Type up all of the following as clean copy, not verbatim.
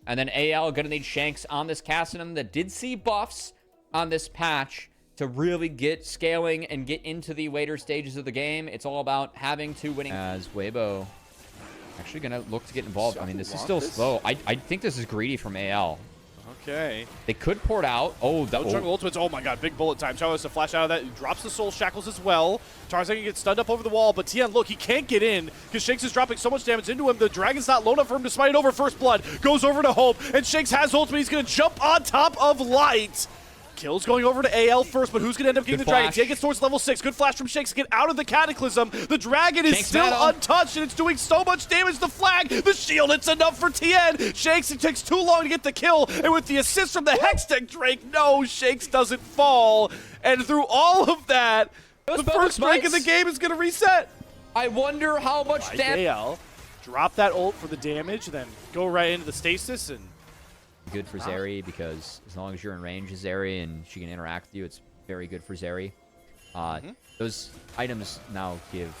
And then AL going to need Shanks on this Cassidy that did see buffs on this patch to really get scaling and get into the later stages of the game. It's all about having two winning. As Weibo actually going to look to get involved. I mean, this is still slow. I think this is greedy from AL. Okay. They could port out. Oh, that jungle ultimates. Oh my god, big bullet time. Chovy has to flash out of that. He drops the soul shackles as well. Tarzan can get stunned up over the wall, but Tien, look, he can't get in because Shanks is dropping so much damage into him. The dragon's not low enough for him to smite it over. First blood goes over to Hope, and Shanks has ultimate. He's going to jump on top of Light. Kill's going over to AL first, but who's going to end up getting the dragon? Tien gets towards level 6. Good flash from Shanks to get out of the Cataclysm. The dragon is still untouched, and it's doing so much damage. The flag, the shield, it's enough for Tien. Shanks, it takes too long to get the kill, and with the assist from the Hextech Drake, no, Shanks doesn't fall. And through all of that, the first break of the game is going to reset. I wonder how much damage. AL, drop that ult for the damage, then go right into the stasis and good for Zeri because as long as you're in range of Zeri and she can interact with you, it's very good for Zeri. Those items now give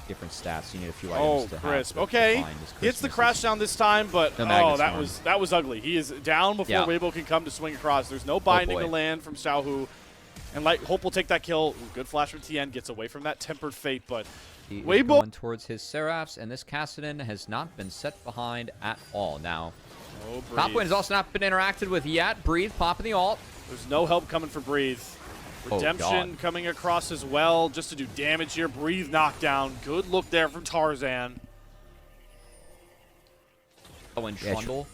different stats. You need a few items to crisp. have. Okay, hits the crash down this time, but that was ugly. He is down before Weibo can come to swing across. There's no binding to land from Xiaohu, and Hope will take that kill. Ooh, good flash from Tien, gets away from that tempered fate, but Weibo going towards his Seraphs, and this Cassidy has not been set behind at all. Now, top lane has also not been interacted with yet. Breathe, popping the ult. There's no help coming for Breathe. Redemption coming across as well, just to do damage here. Breathe knockdown. Good look there from Tarzan. Oh, and Trundle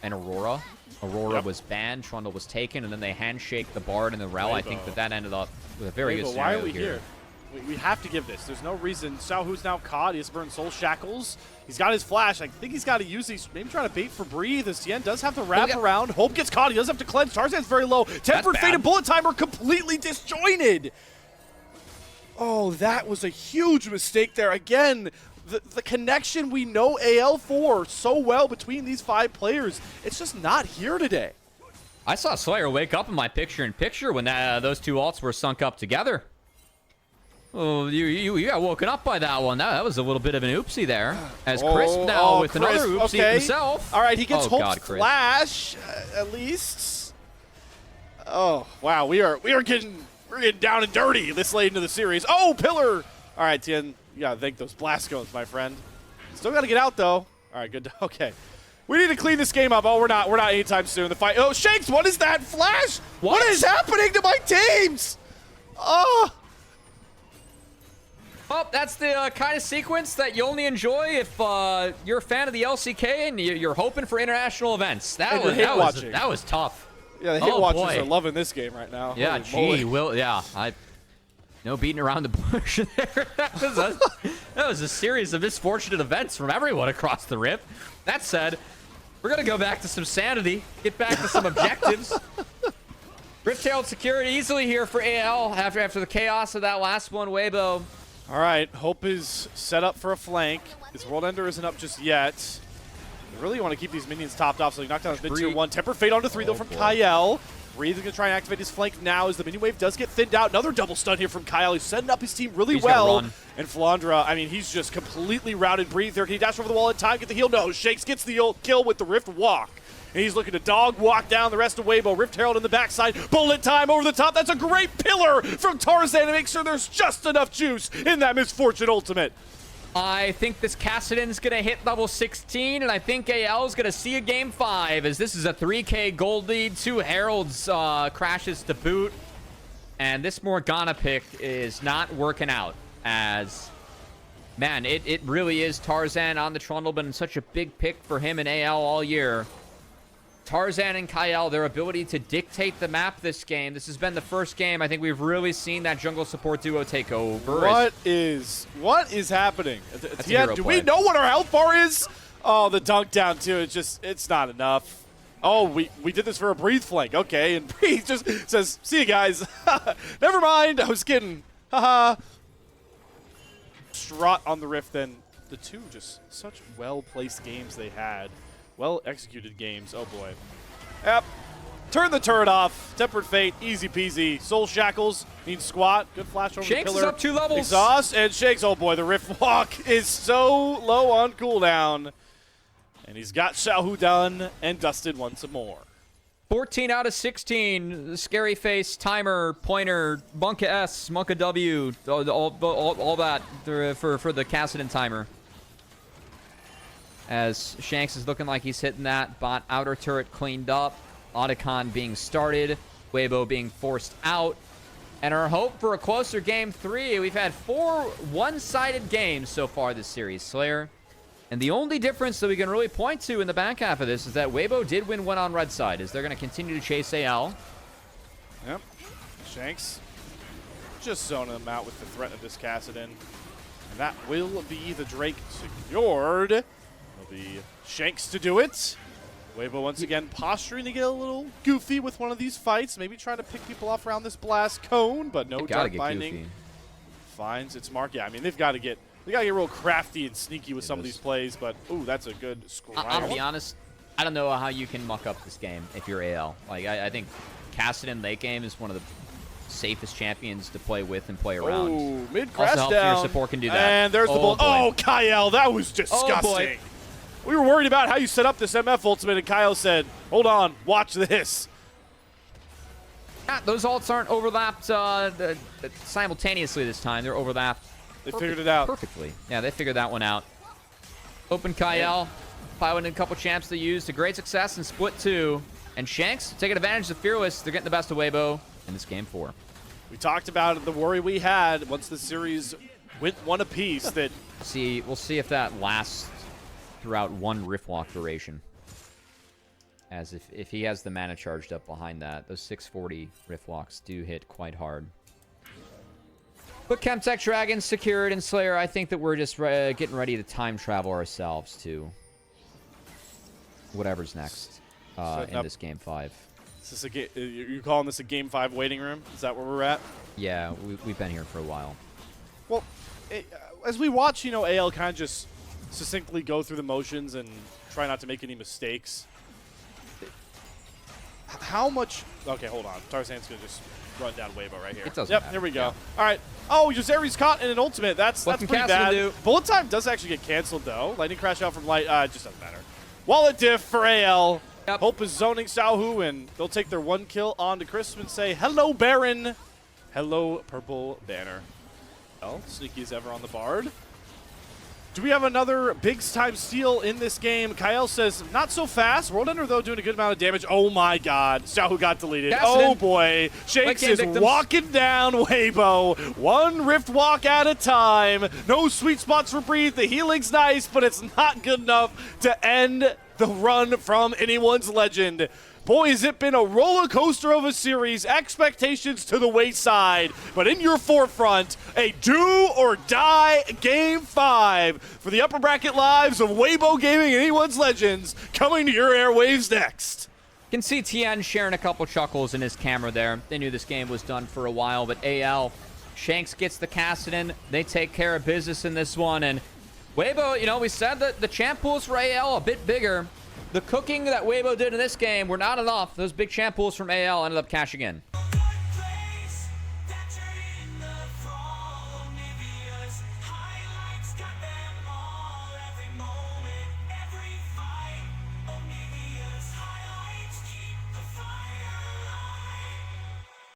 and Aurora. Aurora was banned, Trundle was taken, and then they handshake the Bard and the Rel. I think that ended up with a very good scenario. Why are we here? We have to give this. There's no reason. Xiaohu's now caught. He has burned soul shackles. He's got his flash. I think he's got to use these. Maybe trying to bait for Breathe. As Tien does have to wrap around. Hope gets caught. He does have to cleanse. Tarzan's very low. Tempered Fate and Bullet Time are completely disjointed. Oh, that was a huge mistake there. Again, the connection we know AL for so well between these 5 players, it's just not here today. I saw Slayer wake up in my picture-in-picture when those two ults were sunk up together. Oh, you got woken up by that one. That was a little bit of an oopsie there. As Crisp now with another oopsie himself. All right, he gets Hope's flash at least. Oh wow, we're getting down and dirty this late into the series. Oh, pillar! All right, Tien, you gotta thank those blast cones, my friend. Still gotta get out though. All right, good. Okay, we need to clean this game up. Oh, we're not anytime soon. The fight. Oh, Shanks, what is that flash? What is happening to my teams? Oh. Well, that's the kind of sequence that you only enjoy if you're a fan of the LCK and you're hoping for international events. That was tough. Yeah, the hit watchers are loving this game right now. Yeah, no beating around the bush there. that was a series of misfortunate events from everyone across the Rift. That said, we're going to go back to some sanity, get back to some objectives. Rift-tailed security easily here for AL after the chaos of that last one, Weibo. All right, Hope is set up for a flank. His World Ender isn't up just yet. You really want to keep these minions topped off, so you knock down mid tier 1. Temper Fate onto 3 though from Kyle. Breathe is going to try and activate his flank now as the minion wave does get thinned out. Another double stun here from Kyle. He's setting up his team really well. And Flandra, I mean, he's just completely routed Breathe there. Can he dash over the wall in time, get the heal? No, Shanks gets the kill with the Rift Walk. And he's looking to dog walk down the rest of Weibo. Rift Herald in the backside. Bullet time over the top. That's a great pillar from Tarzan to make sure there's just enough juice in that Misfortune ultimate. I think this Cassidy's going to hit level 16, and I think AL is going to see a game 5 as this is a 3K gold lead. 2 Heralds crashes to boot. And this Morgana pick is not working out as, man, it really is Tarzan on the Trundle, been such a big pick for him in AL all year. Tarzan and Kyle, their ability to dictate the map this game. This has been the first game I think we've really seen that jungle support duo take over. What is happening? Do we know what our health bar is? Oh, the dunk down too. It's not enough. Oh, we did this for a Breathe flank. Okay, and Breathe just says, "See you guys." Never mind. I was kidding. Haha. Strut on the Rift. Then the two just such well-placed games they had. Well-executed games. Oh, boy. Yep. Turn the turret off. Tempered Fate. Easy peasy. Soul Shackles. Needs squat. Good flash over the pillar. Shanks is up 2 levels. Exhaust and Shanks. Oh, boy. The Rift Walk is so low on cooldown. And he's got Xiaohu done and dusted once more. 14 out of 16. Scary face, timer, pointer, Monka S, Monka W, all that for the Kassadin timer. As Shanks is looking like he's hitting that. Bot outer turret cleaned up. Otacon being started. Weibo being forced out. And our hope for a closer game 3. We've had 4 one-sided games so far this series, Slayer. And the only difference that we can really point to in the back half of this is that Weibo did win one on red side. Is they're going to continue to chase AL? Yep. Shanks just zoning them out with the threat of this Kassadin. And that will be the Drake secured. It'll be Shanks to do it. Weibo once again posturing to get a little goofy with one of these fights. Maybe trying to pick people off around this blast cone, but no dark binding. Goofy. Finds its mark. Yeah, I mean, they gotta get real crafty and sneaky with some of these plays, but ooh, that's a good scramble. I'll be honest, I don't know how you can muck up this game if you're AL. Like, I think Kassadin late game is one of the safest champions to play with and play around. Oh, mid crash also down. Your support can do that. And there's the bullet. Oh, Kyle, that was disgusting. Oh, boy. We were worried about how you set up this MF ultimate, and Kyle said, hold on, watch this. Yeah, those ults aren't overlapped simultaneously this time. They're overlapped. They figured it out. Perfectly. Yeah, they figured that one out. Open Kyle. Piloting a couple champs to use to great success in split 2. And Shanks taking advantage of Fearless. They're getting the best of Weibo in this game 4. We talked about the worry we had once the series went one apiece. That we'll see if that lasts throughout one Riftwalk duration. As if he has the mana charged up behind that, those 640 Riftwalks do hit quite hard. But Chemtech Dragon secured, and Slayer, I think that we're just getting ready to time travel ourselves to whatever's next in this game 5. Is this you're calling this a game 5 waiting room? Is that where we're at? Yeah, we've been here for a while. Well, as we watch, AL kind of just succinctly go through the motions and try not to make any mistakes. How much? Okay, hold on. Tarzan's gonna just run down Weibo right here. It doesn't Yep, matter. here we go. Yeah. All right. Oh, Yuzeri's caught in an ultimate. That's pretty bad. do? Bullet time does actually get canceled though. Lightning crash out from light. It just doesn't matter. Wallet diff for AL. Yep. Hope is zoning Xiaohu, and they'll take their 1 kill on to Crisp and say, hello, Baron. Hello, Purple Banner. Well, sneaky as ever on the Bard. Do we have another big-time steal in this game? Kyle says, not so fast. World Ender, though, doing a good amount of damage. Oh, my God. Xiaohu got deleted. Kassadin. Oh, boy. Shanks is walking down Weibo. 1 Rift Walk at a time. No sweet spots for Breathe. The healing's nice, but it's not good enough to end the run from anyone's legend. Boy, has it been a roller coaster of a series. Expectations to the wayside. But in your forefront, a do or die game 5 for the upper bracket lives of Weibo Gaming and Anyone's Legends coming to your airwaves next. You can see Tien sharing a couple chuckles in his camera there. They knew this game was done for a while, but AL, Shanks gets the Kassadin. They take care of business in this one. And Weibo, we said that the champ pools for AL a bit bigger. The cooking that Weibo did in this game were not enough. Those big champ pools from AL ended up cashing in.